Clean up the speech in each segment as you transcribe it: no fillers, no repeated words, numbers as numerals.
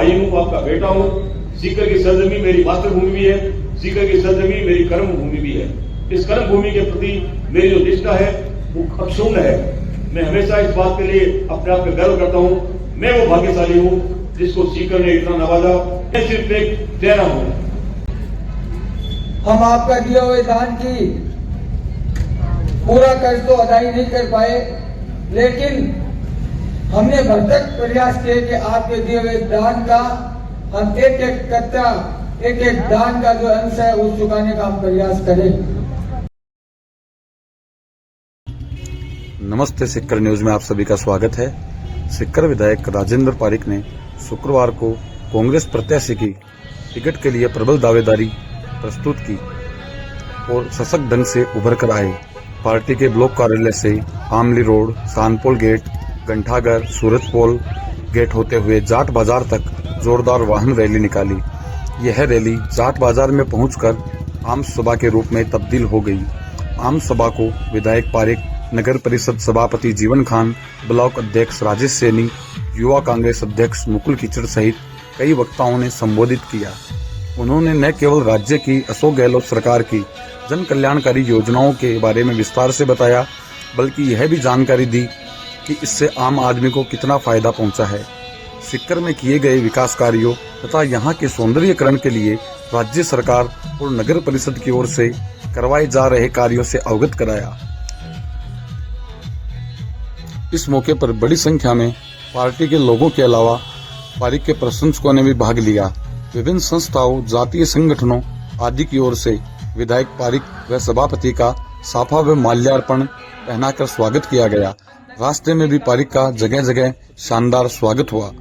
भाई हूँ, आपका बेटा हूँ। सीकर की सरजमी मेरी मातृभूमि भी है, सीकर की सरजमी मेरी कर्म भूमि भी है। इस कर्म भूमि के प्रति मेरी जो निष्ठा है वो अक्षुण्ण है। मैं हमेशा इस बात के लिए अपने आप में गर्व करता हूँ। मैं वो भाग्यशाली हूँ जिसको सीकर ने इतना नवाजा। मैं सिर्फ एक चेहरा हूँ। हम आपका दिए हुए दान की पूरा कर्ज तो अदाई नहीं कर पाए, लेकिन हमने भरसक प्रयास किए कि आपके दिए हुए दान का हम एक एक कतरा, एक एक दान का जो अंश है उस चुकाने का हम प्रयास करें। नमस्ते सिक्कर न्यूज में आप सभी का स्वागत है। सिक्कर विधायक राजेंद्र पारिक ने शुक्रवार को कांग्रेस प्रत्याशी की टिकट के लिए प्रबल दावेदारी प्रस्तुत की और सशक्त ढंग से उभर कर आए। पार्टी के ब्लॉक कार्यालय से आमली रोड, शानपोल गेट, घंटाघर, सूरजपोल गेट होते हुए जाट बाजार तक जोरदार वाहन रैली निकाली। यह रैली जाट बाजार में पहुंचकर आम सभा के रूप में तब्दील हो गई। आम सभा को विधायक पारिक, नगर परिषद सभापति जीवन खान, ब्लॉक अध्यक्ष राजेश सैनी, युवा कांग्रेस अध्यक्ष मुकुल कीचड़ सहित कई वक्ताओं ने संबोधित किया। उन्होंने न केवल राज्य की अशोक गहलोत सरकार की जन कल्याणकारी योजनाओं के बारे में विस्तार से बताया, बल्कि यह भी जानकारी दी कि इससे आम आदमी को कितना फायदा पहुंचा है। सिक्कर में किए गए विकास कार्यों तथा यहाँ के सौंदर्यीकरण के लिए राज्य सरकार और नगर परिषद की ओर से करवाए जा रहे कार्यों से अवगत कराया। इस मौके पर बड़ी संख्या में पार्टी के लोगों के अलावा पारिक के प्रशंसकों ने भी भाग लिया। विभिन्न संस्थाओं, जातीय संगठनों आदि की ओर से विधायक पारिक व सभापति का साफा व माल्यार्पण पहनाकर स्वागत किया गया। रास्ते में भी पारिक का जगह जगह शानदार स्वागत हुआ।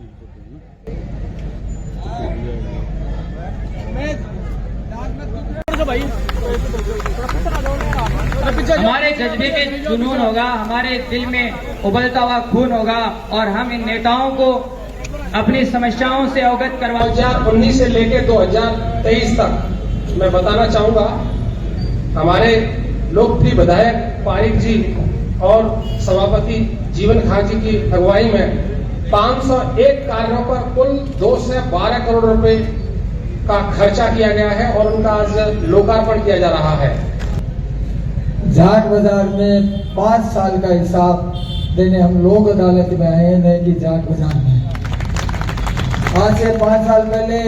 हमारे जज्बे में जुनून होगा, हमारे दिल में उबलता हुआ खून होगा और हम इन नेताओं को अपनी समस्याओं से अवगत करवा 2019 से लेकर 2023 तक मैं बताना चाहूंगा, हमारे लोकप्रिय विधायक पारिक जी और सभापति जीवन खान जी की अगुवाई में 501 कार्यों पर कुल 2 से 12 करोड़ रुपए का खर्चा किया गया है और उनका आज लोकार्पण किया जा रहा है। जाट बाजार में 5 साल का हिसाब देने हम लोग अदालत में आए, नहीं कि जाट बाजार में। आज से 5 साल पहले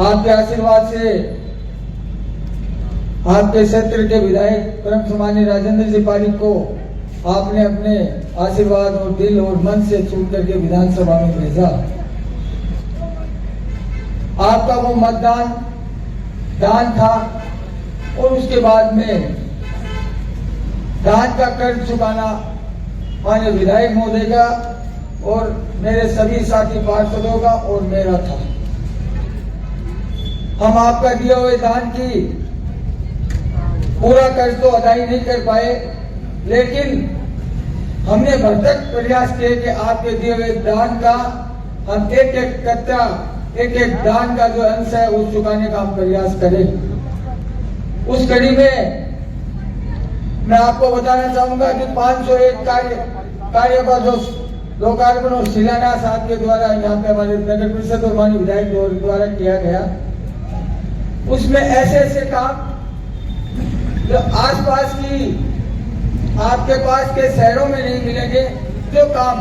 आपके आशीर्वाद से आपके क्षेत्र के विधायक परम सम्मानीय राजेंद्र जी पारिक को आपने अपने आशीर्वाद और दिल और मन से चुन करके विधानसभा में भेजा। आपका वो मतदान दान था और उसके बाद में दान का कर्ज चुकाना माननीय विधायक महोदय का और मेरे सभी साथी पार्षदों का और मेरा था। हम आपका दिए हुए दान की पूरा कर्ज तो अदाई नहीं कर पाए, लेकिन हमने भरसक प्रयास किए कि आपके दिए हुए दान का हम एक एक कतरा, एक एक दान का जो अंश है उस चुकाने का हम प्रयास करें। उस कड़ी में मैं आपको बताना चाहूंगा कि 501 कार्य का जो लोकार्पण और शिलान्यास आपके द्वारा यहाँ पे हमारे नगर परिषद और माननीय विधायक द्वारा किया गया, उसमें ऐसे ऐसे काम जो आसपास की आपके पास के शहरों में नहीं मिलेंगे, जो काम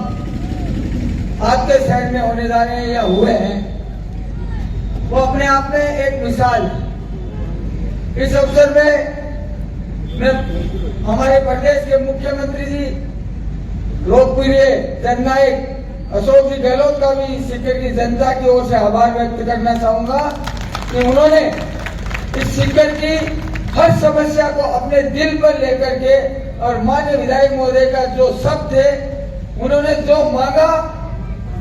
आपके शहर में होने जा रहे हैं या हुए हैं, वो अपने आप में एक मिसाल। इस अवसर में मैं हमारे प्रदेश के मुख्यमंत्री जी, लोकप्रिय जननायक अशोक जी गहलोत का भी सीकर की जनता की ओर से आभार व्यक्त करना चाहूंगा कि उन्होंने इस सीकर की हर समस्या को अपने दिल पर लेकर के और माननीय विधायक महोदय का जो शब्द थे, उन्होंने जो मांगा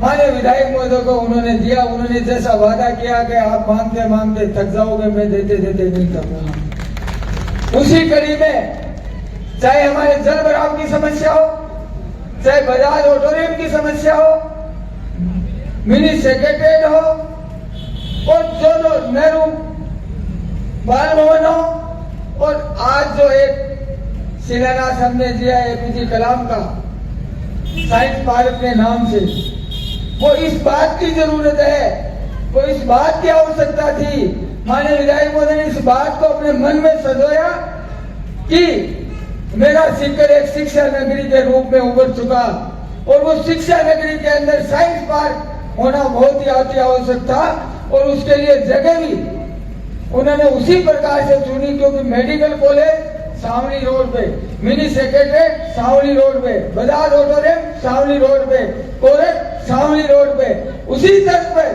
माननीय विधायक महोदय को उन्होंने दिया। उन्होंने जैसा वादा किया कि आप मांगते मांगते थक जाओगे, मैं देते देते नहीं थक रहा। उसी कड़ी में चाहे हमारे जल भराव की समस्या हो, चाहे बजाज ऑडिटोरियम की समस्या हो, मिनी सेक्रेटरिएट हो और जो नेहरू बाल भवन हो, और आज जो एक शिलान्यास हमने दिया एपीजे कलाम का साइंस पार्क के नाम से, वो इस बात की जरूरत है, वो इस बात की आवश्यकता थी। माननीय विधायक महोदय ने इस बात को अपने मन में सजोया कि मेरा सीकर एक शिक्षा नगरी के रूप में उभर चुका और वो शिक्षा नगरी के अंदर साइंस पार्क होना बहुत ही अति आवश्यक था और उसके लिए जगह भी उन्होंने उसी प्रकार से चुनी, क्योंकि मेडिकल कॉलेज सावली रोड पे, मिनी सेक्रेटरीट सावली रोड पे, बजाज ऑडिटोरियम सावली रोड पे, कोर्ट सावली रोड पे, उसी तर्ज पर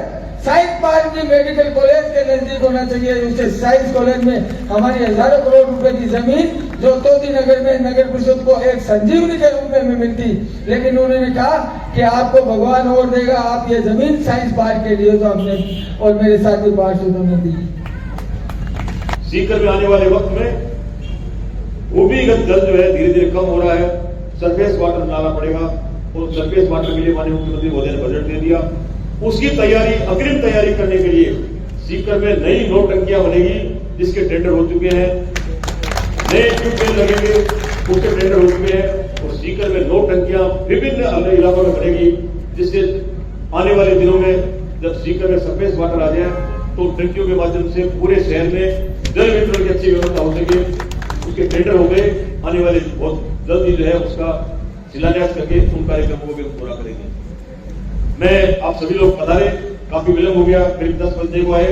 साइंस पार्क की मेडिकल कॉलेज के नजदीक होना चाहिए। उससे साइंस कॉलेज में हमारी हजारों करोड़ रुपए की जमीन जो तोती नगर में नगर परिषद को एक संजीवनी के रूप में मिलती, लेकिन उन्होंने कहा कि आपको भगवान और देगा, आप ये जमीन साइंस पार्क के लिए तो हमने और मेरे साथी पार्षदों ने दी। सीकर में आने वाले वक्त में भूमिगत जल जो है धीरे धीरे कम हो रहा है, सरफेस वाटर लाना पड़ेगा और सरफेस वाटर के लिए माननीय मुख्यमंत्री महोदय ने बजट दे दिया। उसकी तैयारी, अग्रिम तैयारी करने के लिए सीकर में नई 9 टंकियां बनेगी जिसके टेंडर हो चुके हैं, नए ट्यूबवेल लगेंगे उसके टेंडर हो चुके हैं और सीकर में 9 टंकियां विभिन्न अन्य इलाकों में बनेगी, जिससे आने वाले दिनों में जब सीकर में सरफेस वाटर आ जाए तो टंकियों के माध्यम से पूरे शहर में जल वितरण की अच्छी व्यवस्था हो सके। उसके टेंडर हो गए, आने वाले बहुत जल्दी जो है उसका शिलान्यास करके उन कार्यक्रमों को भी पूरा करेंगे। मैं आप सभी लोग पधारे, काफी विलंब हो गया, करीब 10 बजने को आए।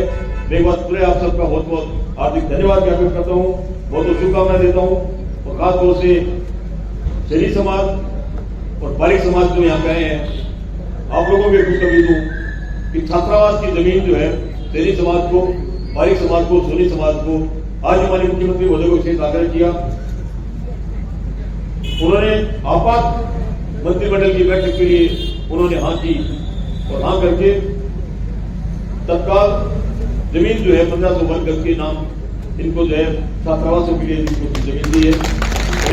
मैं एक बार पूरे आप सबका बहुत बहुत हार्दिक धन्यवाद ज्ञापित करता हूँ, बहुत बहुत शुभकामनाएं देता हूँ और खासतौर से शहरी समाज और बालिक समाज जो यहाँ पे आए हैं, आप लोगों को खुशखबरी दूं कि छात्रावास की जमीन जो है शहरी समाज को, बालिक समाज को, सोनी समाज को आज हमारे मुख्यमंत्री महोदय को विशेष आग्रह किया। उन्होंने आपात मंत्रिमंडल की बैठक के लिए उन्होंने हाँ की और हाँ करके तत्काल जमीन जो है 1500 वर्ग गज के नाम इनको जो है छात्रावासों के लिए जमीन दी है।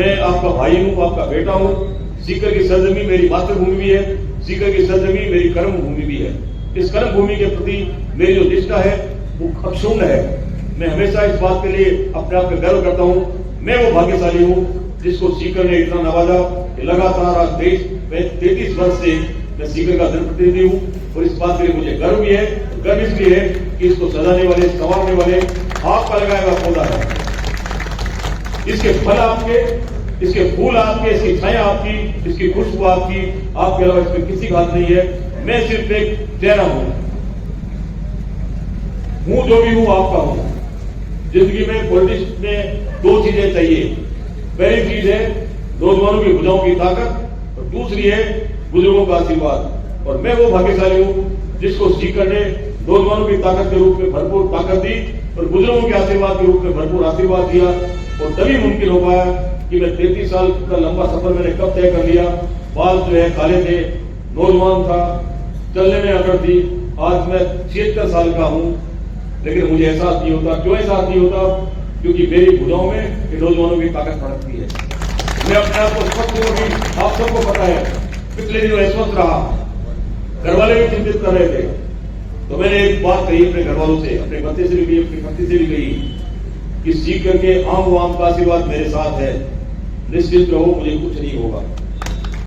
मैं आपका भाई हूँ, आपका बेटा हूँ। सीकर की सरजमी मेरी मातृभूमि भी है, सीकर की सरजमी मेरी कर्म भूमि भी है। इस कर्म भूमि के प्रति मेरी जो निष्ठा है वो अक्षुण्ण है। मैं हमेशा इस बात के लिए अपने आप में गर्व करता हूँ। मैं वो भाग्यशाली हूँ जिसको सीकर ने इतना नवाजा कि लगातार आज 33 वर्ष से मैं सीकर का जनप्रतिनिधि हूँ और इस बात के लिए मुझे गर्व भी है। गर्व इसलिए है कि इसको सजाने वाले, संवारने वाले आपका लगाया हुआ पौधा है। इसके फल आपके, इसके फूल आपके, इसकी छाया आपकी, इसकी खुशबू आपकी, आपके अलावा इसमें किसी का हाथ नहीं है। मैं सिर्फ एक चेहरा हूं जो भी हूं आपका हूं। जिंदगी में पॉलिटिक्स में 2 चीजें चाहिए। पहली चीज है नौजवानों की भुजाओं की ताकत और दूसरी है बुजुर्गों का आशीर्वाद। और मैं वो भाग्यशाली हूं जिसको सीकर ने नौजवानों की ताकत के रूप में भरपूर ताकत दी और बुजुर्गों के आशीर्वाद के रूप में भरपूर आशीर्वाद दिया और तभी मुमकिन हो पाया कि मैं 33 साल का लंबा सफर मैंने कब तय कर लिया। बाल जो है काले थे, नौजवान था, चलने में अकड़ थी। आज मैं 76 साल का हूं लेकिन मुझे एहसास नहीं होता। क्यों एहसास नहीं होता? क्योंकि मेरी भुजाओं में नौजवानों की ताकत भड़कती है। मैं अपने आप को स्वस्थ हूं, भी आप सबको पता है। पिछले दिनों अस्वस्थ रहा, घर वाले भी चिंतित कर रहे थे, तो मैंने एक बात कही अपने घर वालों से, अपने पति से भी कही, अपनी पत्नी से भी कही कि सीकर के आम वाम का आशीर्वाद मेरे साथ है, निश्चित रहो मुझे कुछ नहीं होगा।